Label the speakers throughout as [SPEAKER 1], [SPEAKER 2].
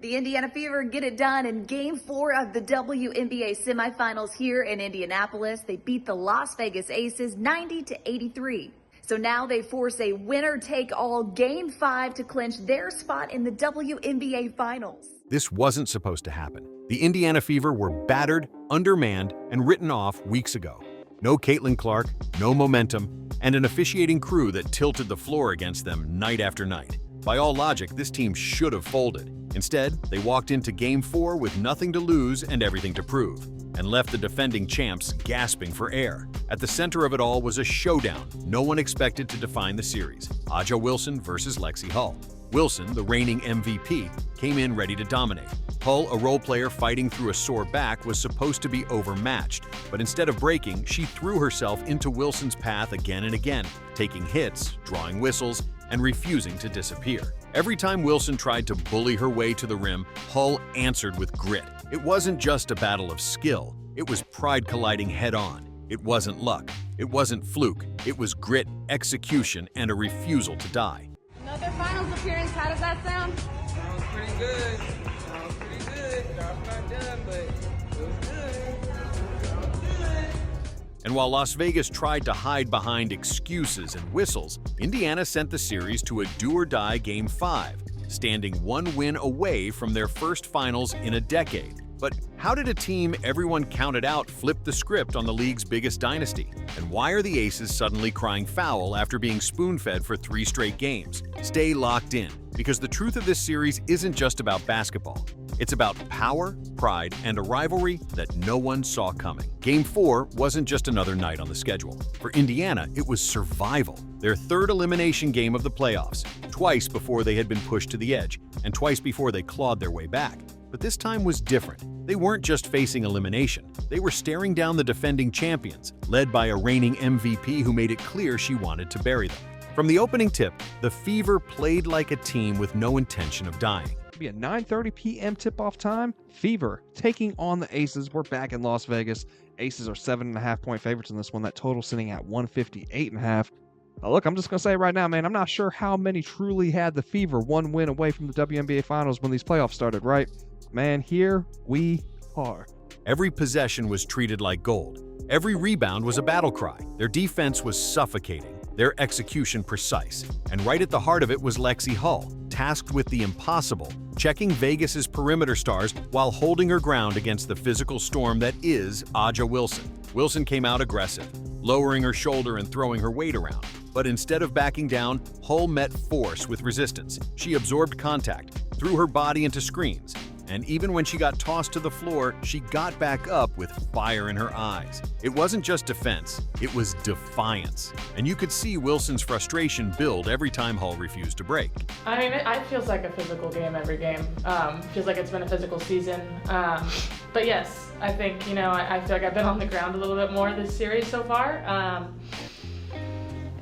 [SPEAKER 1] The Indiana Fever get it done in Game 4 of the WNBA semifinals here in Indianapolis. They beat the Las Vegas Aces 90-83. So now they force a winner-take-all Game 5 to clinch their spot in the WNBA Finals.
[SPEAKER 2] This wasn't supposed to happen. The Indiana Fever were battered, undermanned, and written off weeks ago. No Caitlin Clark, no momentum, and an officiating crew that tilted the floor against them night after night. By all logic, this team should have folded. Instead, they walked into Game 4 with nothing to lose and everything to prove, and left the defending champs gasping for air. At the center of it all was a showdown no one expected to define the series: Aja Wilson versus Lexie Hull. Wilson, the reigning MVP, came in ready to dominate. Hull, a role player fighting through a sore back, was supposed to be overmatched, but instead of breaking, she threw herself into Wilson's path again and again, taking hits, drawing whistles, and refusing to disappear. Every time Wilson tried to bully her way to the rim, Hull answered with grit. It wasn't just a battle of skill, it was pride colliding head-on. It wasn't luck, it wasn't fluke, it was grit, execution, and a refusal to die.
[SPEAKER 3] Another finals appearance, how does that sound?
[SPEAKER 4] Sounds pretty good. Sounds pretty good. Job's not done, but it was good. Sounds good.
[SPEAKER 2] And while Las Vegas tried to hide behind excuses and whistles, Indiana sent the series to a do-or-die Game 5, standing one win away from their first finals in a decade. But how did a team everyone counted out flip the script on the league's biggest dynasty? And why are the Aces suddenly crying foul after being spoon-fed for 3 straight games? Stay locked in, because the truth of this series isn't just about basketball. It's about power, pride, and a rivalry that no one saw coming. Game 4 wasn't just another night on the schedule. For Indiana, it was survival, their third elimination game of the playoffs, twice before they had been pushed to the edge, and twice before they clawed their way back. But this time was different. They weren't just facing elimination. They were staring down the defending champions, led by a reigning MVP who made it clear she wanted to bury them. From the opening tip, the Fever played like a team with no intention of dying.
[SPEAKER 5] Be a 9:30 p.m. tip-off time. Fever taking on the Aces. We're back in Las Vegas. Aces are 7.5-point favorites in this one. That total sitting at 158.5. Look, I'm just going to say right now, man, I'm not sure how many truly had the Fever one win away from the WNBA Finals when these playoffs started, right? Man, here we are.
[SPEAKER 2] Every possession was treated like gold. Every rebound was a battle cry. Their defense was suffocating, their execution precise. And right at the heart of it was Lexie Hull, tasked with the impossible, checking Vegas's perimeter stars while holding her ground against the physical storm that is Aja Wilson. Wilson came out aggressive, lowering her shoulder and throwing her weight around. But instead of backing down, Hull met force with resistance. She absorbed contact, threw her body into screens, and even when she got tossed to the floor, she got back up with fire in her eyes. It wasn't just defense, it was defiance. And you could see Wilson's frustration build every time Hull refused to break.
[SPEAKER 6] I mean, it feels like a physical game every game. Feels like it's been a physical season. But yes, I think, I feel like I've been on the ground a little bit more this series so far.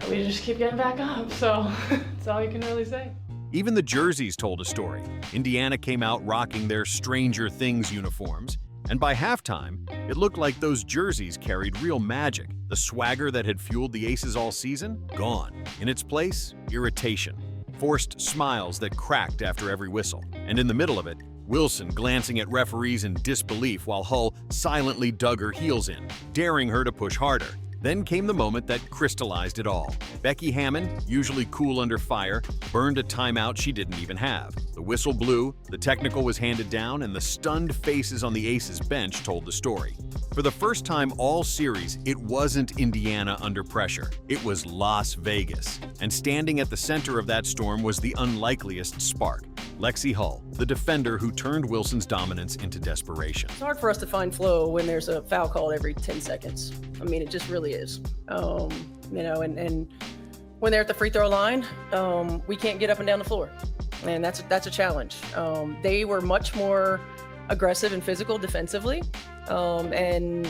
[SPEAKER 6] We just keep getting back up, so that's all you can really say.
[SPEAKER 2] Even the jerseys told a story. Indiana came out rocking their Stranger Things uniforms, and by halftime, it looked like those jerseys carried real magic. The swagger that had fueled the Aces all season, gone. In its place, irritation. Forced smiles that cracked after every whistle. And in the middle of it, Wilson glancing at referees in disbelief while Hull silently dug her heels in, daring her to push harder. Then came the moment that crystallized it all. Becky Hammon, usually cool under fire, burned a timeout she didn't even have. The whistle blew, the technical was handed down, and the stunned faces on the Aces bench told the story. For the first time all series, it wasn't Indiana under pressure. It was Las Vegas. And standing at the center of that storm was the unlikeliest spark: Lexie Hull, the defender who turned Wilson's dominance into desperation.
[SPEAKER 7] It's hard for us to find flow when there's a foul called every 10 seconds. I mean, it just really is. And when they're at the free throw line, we can't get up and down the floor. And that's a challenge. They were much more aggressive and physical defensively. We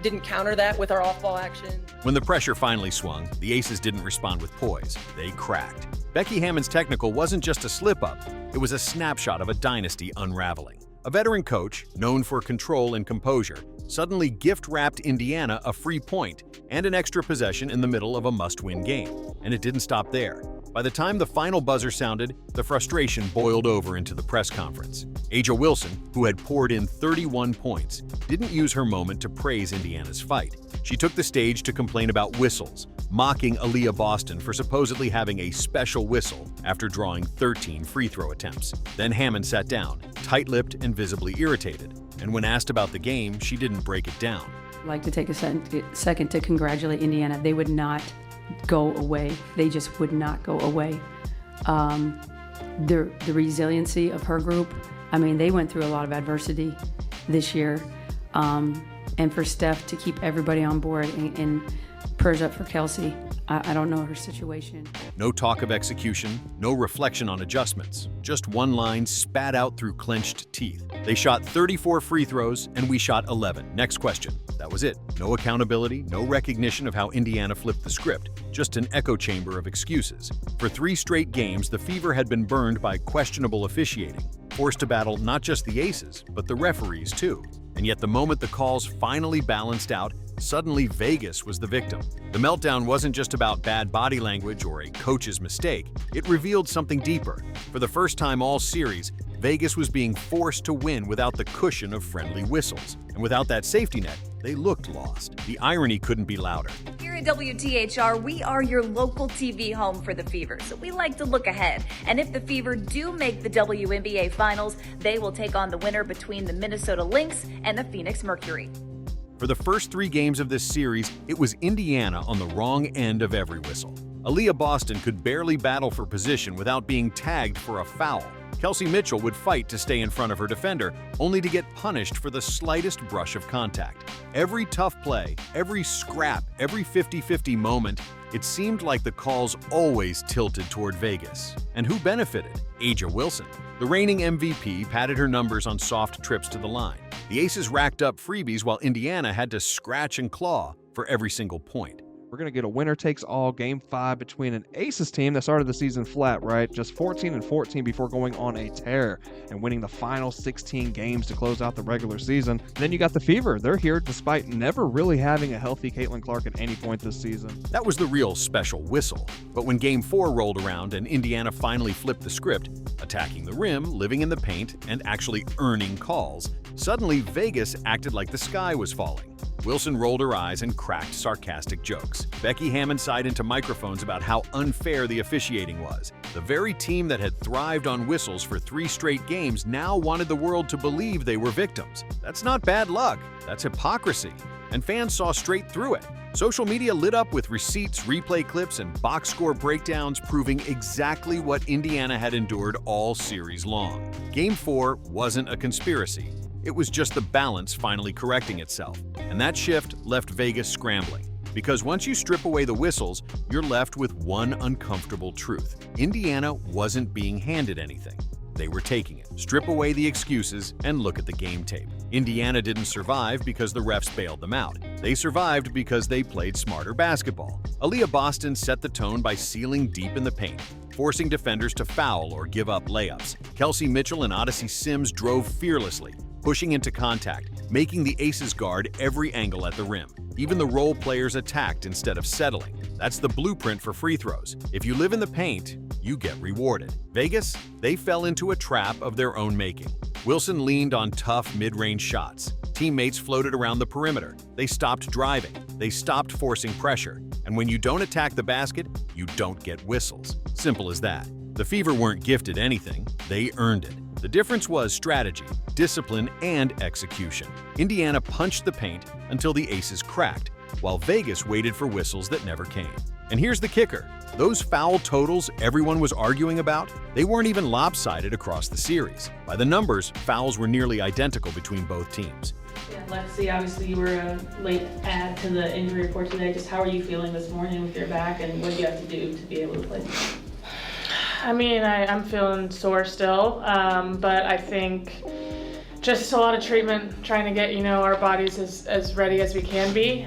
[SPEAKER 7] didn't counter that with our off-ball action.
[SPEAKER 2] When the pressure finally swung, the Aces didn't respond with poise. They cracked. Becky Hammon's technical wasn't just a slip-up. It was a snapshot of a dynasty unraveling. A veteran coach, known for control and composure, suddenly gift-wrapped Indiana a free point and an extra possession in the middle of a must-win game. And it didn't stop there. By the time the final buzzer sounded, the frustration boiled over into the press conference. Aja Wilson, who had poured in 31 points, didn't use her moment to praise Indiana's fight. She took the stage to complain about whistles, mocking Aaliyah Boston for supposedly having a special whistle after drawing 13 free throw attempts. Then Hammond sat down, tight-lipped and visibly irritated, and when asked about the game, she didn't break it down.
[SPEAKER 8] I'd like to take a second to congratulate Indiana. They would not go away. They just would not go away. The resiliency of her group, I mean, they went through a lot of adversity this year. And for Steph to keep everybody on board and prayers up for Kelsey. I don't know her situation.
[SPEAKER 2] No talk of execution, no reflection on adjustments, just one line spat out through clenched teeth. They shot 34 free throws and we shot 11. Next question. That was it. No accountability, no recognition of how Indiana flipped the script, just an echo chamber of excuses. For 3 straight games, the Fever had been burned by questionable officiating, forced to battle not just the Aces, but the referees too. And yet the moment the calls finally balanced out, suddenly Vegas was the victim. The meltdown wasn't just about bad body language or a coach's mistake. It revealed something deeper. For the first time all series, Vegas was being forced to win without the cushion of friendly whistles. And without that safety net, they looked lost. The irony couldn't be louder.
[SPEAKER 1] Here at WTHR, we are your local TV home for the Fever, so we like to look ahead. And if the Fever do make the WNBA Finals, they will take on the winner between the Minnesota Lynx and the Phoenix Mercury.
[SPEAKER 2] For the first 3 games of this series, it was Indiana on the wrong end of every whistle. Aaliyah Boston could barely battle for position without being tagged for a foul. Kelsey Mitchell would fight to stay in front of her defender, only to get punished for the slightest brush of contact. Every tough play, every scrap, every 50-50 moment, it seemed like the calls always tilted toward Vegas. And who benefited? Aja Wilson. The reigning MVP padded her numbers on soft trips to the line. The Aces racked up freebies while Indiana had to scratch and claw for every single point.
[SPEAKER 5] We're going to get a winner-takes-all Game 5 between an Aces team that started the season flat, right? Just 14-14 before going on a tear and winning the final 16 games to close out the regular season. Then you got the Fever. They're here despite never really having a healthy Caitlin Clark at any point this season.
[SPEAKER 2] That was the real special whistle. But when Game 4 rolled around and Indiana finally flipped the script, attacking the rim, living in the paint, and actually earning calls, suddenly Vegas acted like the sky was falling. Wilson rolled her eyes and cracked sarcastic jokes. Becky Hammond sighed into microphones about how unfair the officiating was. The very team that had thrived on whistles for 3 straight games now wanted the world to believe they were victims. That's not bad luck, that's hypocrisy. And fans saw straight through it. Social media lit up with receipts, replay clips, and box score breakdowns proving exactly what Indiana had endured all series long. Game 4 wasn't a conspiracy. It was just the balance finally correcting itself. And that shift left Vegas scrambling. Because once you strip away the whistles, you're left with one uncomfortable truth. Indiana wasn't being handed anything. They were taking it. Strip away the excuses and look at the game tape. Indiana didn't survive because the refs bailed them out. They survived because they played smarter basketball. Aaliyah Boston set the tone by sealing deep in the paint, forcing defenders to foul or give up layups. Kelsey Mitchell and Odyssey Sims drove fearlessly, pushing into contact, making the Aces guard every angle at the rim. Even the role players attacked instead of settling. That's the blueprint for free throws. If you live in the paint, you get rewarded. Vegas, they fell into a trap of their own making. Wilson leaned on tough mid-range shots. Teammates floated around the perimeter. They stopped driving. They stopped forcing pressure. And when you don't attack the basket, you don't get whistles. Simple as that. The Fever weren't gifted anything, they earned it. The difference was strategy, discipline, and execution. Indiana punched the paint until the Aces cracked, while Vegas waited for whistles that never came. And here's the kicker. Those foul totals everyone was arguing about, they weren't even lopsided across the series. By the numbers, fouls were nearly identical between both teams.
[SPEAKER 6] Yeah, Lexie, obviously you were a late add to the injury report today. Just how are you feeling this morning with your back, and what do you have to do to be able to play? I mean, I'm feeling sore still, but I think just a lot of treatment, trying to get, our bodies as ready as we can be.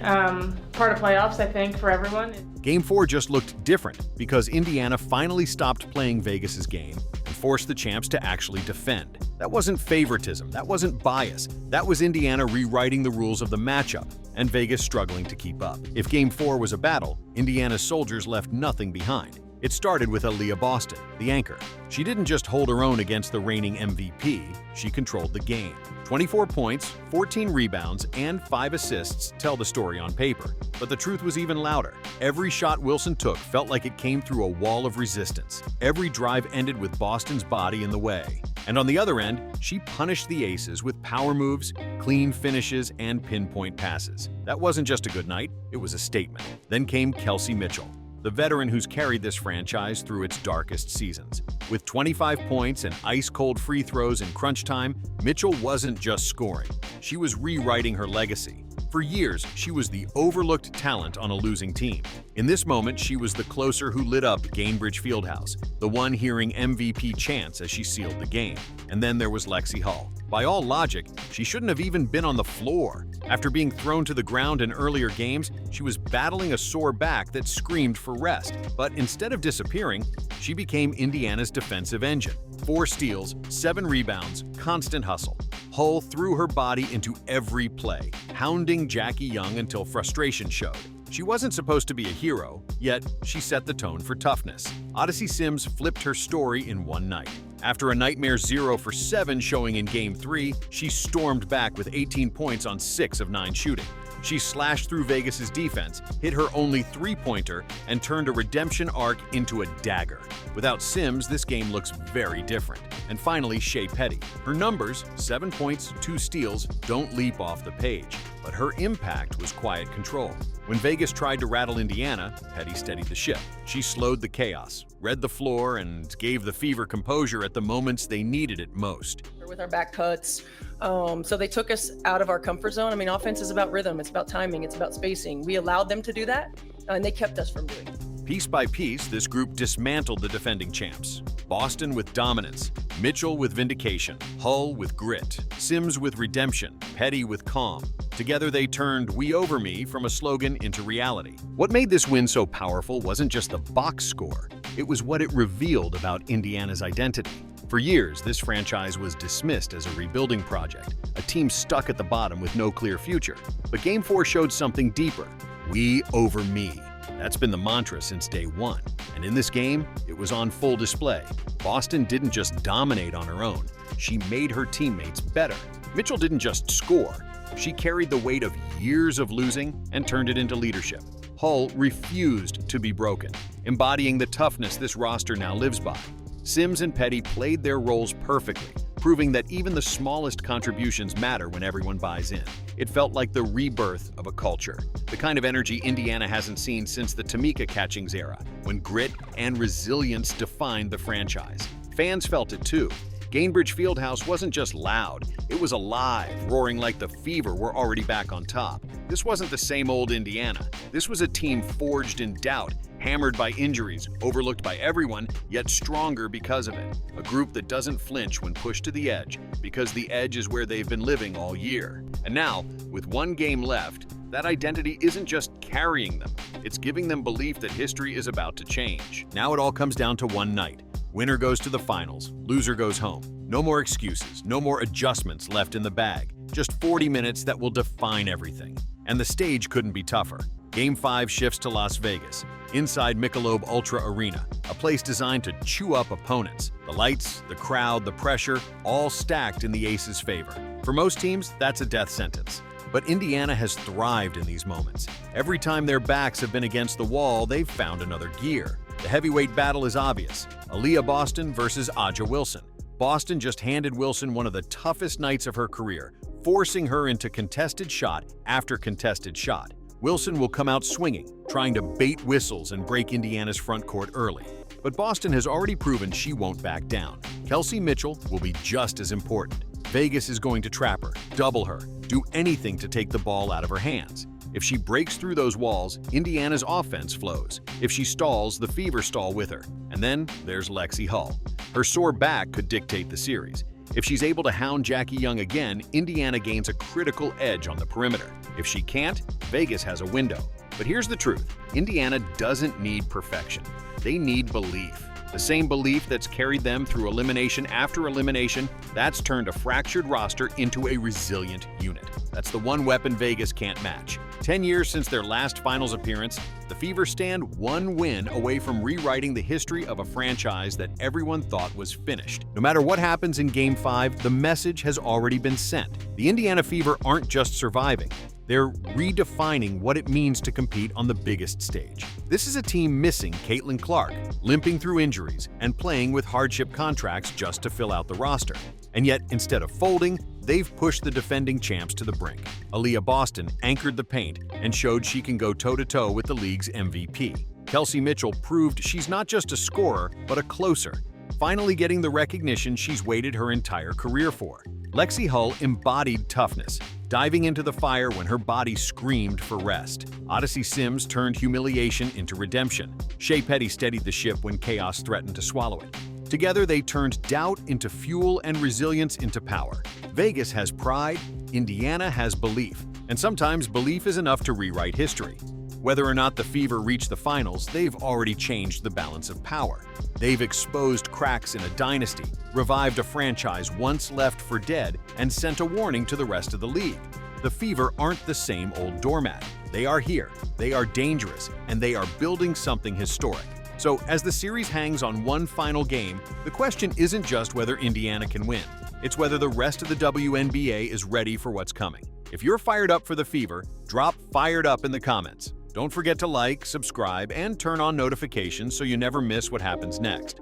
[SPEAKER 6] Part of playoffs, I think, for everyone.
[SPEAKER 2] Game 4 just looked different because Indiana finally stopped playing Vegas's game and forced the champs to actually defend. That wasn't favoritism, that wasn't bias, that was Indiana rewriting the rules of the matchup and Vegas struggling to keep up. If Game 4 was a battle, Indiana's soldiers left nothing behind. It started with Aaliyah Boston, the anchor. She didn't just hold her own against the reigning MVP, she controlled the game. 24 points, 14 rebounds, and 5 assists tell the story on paper. But the truth was even louder. Every shot Wilson took felt like it came through a wall of resistance. Every drive ended with Boston's body in the way. And on the other end, she punished the Aces with power moves, clean finishes, and pinpoint passes. That wasn't just a good night, it was a statement. Then came Kelsey Mitchell, the veteran who's carried this franchise through its darkest seasons. With 25 points and ice-cold free throws in crunch time, Mitchell wasn't just scoring. She was rewriting her legacy. For years, she was the overlooked talent on a losing team. In this moment, she was the closer who lit up Gainbridge Fieldhouse, the one hearing MVP chants as she sealed the game. And then there was Lexie Hull. By all logic, she shouldn't have even been on the floor. After being thrown to the ground in earlier games, she was battling a sore back that screamed for rest. But instead of disappearing, she became Indiana's defensive engine. 4 steals, 7 rebounds, constant hustle. Hull threw her body into every play, hounding Jackie Young until frustration showed. She wasn't supposed to be a hero, yet she set the tone for toughness. Odyssey Sims flipped her story in one night. After a nightmare 0 for 7 showing in Game 3, she stormed back with 18 points on 6 of 9 shooting. She slashed through Vegas's defense, hit her only 3-pointer, and turned a redemption arc into a dagger. Without Sims, this game looks very different. And finally, Shea Petty. Her numbers, 7 points, 2 steals, don't leap off the page, but her impact was quiet control. When Vegas tried to rattle Indiana, Petty steadied the ship. She slowed the chaos, read the floor, and gave the Fever composure at the moments they needed it most.
[SPEAKER 7] With our back cuts, so they took us out of our comfort zone. I mean, offense is about rhythm, it's about timing, it's about spacing. We allowed them to do that, and they kept us from doing it.
[SPEAKER 2] Piece by piece, this group dismantled the defending champs. Boston with dominance, Mitchell with vindication, Hull with grit, Sims with redemption, Petty with calm. Together they turned "We over me" from a slogan into reality. What made this win so powerful wasn't just the box score, it was what it revealed about Indiana's identity. For years, this franchise was dismissed as a rebuilding project, a team stuck at the bottom with no clear future. But Game 4 showed something deeper. We over me. That's been the mantra since day one. And in this game, it was on full display. Boston didn't just dominate on her own, she made her teammates better. Mitchell didn't just score, she carried the weight of years of losing and turned it into leadership. Hull refused to be broken, embodying the toughness this roster now lives by. Sims and Petty played their roles perfectly, proving that even the smallest contributions matter when everyone buys in. It felt like the rebirth of a culture, the kind of energy Indiana hasn't seen since the Tamika Catchings era, when grit and resilience defined the franchise. Fans felt it too. Gainbridge Fieldhouse wasn't just loud, it was alive, roaring like the Fever were already back on top. This wasn't the same old Indiana. This was a team forged in doubt, hammered by injuries, overlooked by everyone, yet stronger because of it. A group that doesn't flinch when pushed to the edge, because the edge is where they've been living all year. And now, with one game left, that identity isn't just carrying them, it's giving them belief that history is about to change. Now it all comes down to one night. Winner goes to the finals, loser goes home. No more excuses, no more adjustments left in the bag. Just 40 minutes that will define everything. And the stage couldn't be tougher. Game 5 shifts to Las Vegas, inside Michelob Ultra Arena, a place designed to chew up opponents. The lights, the crowd, the pressure, all stacked in the Aces' favor. For most teams, that's a death sentence. But Indiana has thrived in these moments. Every time their backs have been against the wall, they've found another gear. The heavyweight battle is obvious. Aaliyah Boston versus Aja Wilson. Boston just handed Wilson one of the toughest nights of her career, forcing her into contested shot after contested shot. Wilson will come out swinging, trying to bait whistles and break Indiana's front court early. But Boston has already proven she won't back down. Kelsey Mitchell will be just as important. Vegas is going to trap her, double her, do anything to take the ball out of her hands. If she breaks through those walls, Indiana's offense flows. If she stalls, the Fever stall with her. And then there's Lexie Hull. Her sore back could dictate the series. If she's able to hound Jackie Young again, Indiana gains a critical edge on the perimeter. If she can't, Vegas has a window. But here's the truth. Indiana doesn't need perfection. They need belief. The same belief that's carried them through elimination after elimination, that's turned a fractured roster into a resilient unit. That's the one weapon Vegas can't match. 10 years since their last finals appearance, the Fever stand one win away from rewriting the history of a franchise that everyone thought was finished. No matter what happens in Game 5, the message has already been sent. The Indiana Fever aren't just surviving. They're redefining what it means to compete on the biggest stage. This is a team missing Caitlin Clark, limping through injuries, and playing with hardship contracts just to fill out the roster. And yet, instead of folding, they've pushed the defending champs to the brink. Aaliyah Boston anchored the paint and showed she can go toe-to-toe with the league's MVP. Kelsey Mitchell proved she's not just a scorer, but a closer, finally getting the recognition she's waited her entire career for. Lexie Hull embodied toughness, diving into the fire when her body screamed for rest. Odyssey Sims turned humiliation into redemption. Shea Petty steadied the ship when chaos threatened to swallow it. Together, they turned doubt into fuel and resilience into power. Vegas has pride, Indiana has belief, and sometimes belief is enough to rewrite history. Whether or not the Fever reach the finals, they've already changed the balance of power. They've exposed cracks in a dynasty, revived a franchise once left for dead, and sent a warning to the rest of the league. The Fever aren't the same old doormat. They are here, they are dangerous, and they are building something historic. So, as the series hangs on one final game, the question isn't just whether Indiana can win. It's whether the rest of the WNBA is ready for what's coming. If you're fired up for the Fever, drop "fired up" in the comments. Don't forget to like, subscribe, and turn on notifications so you never miss what happens next.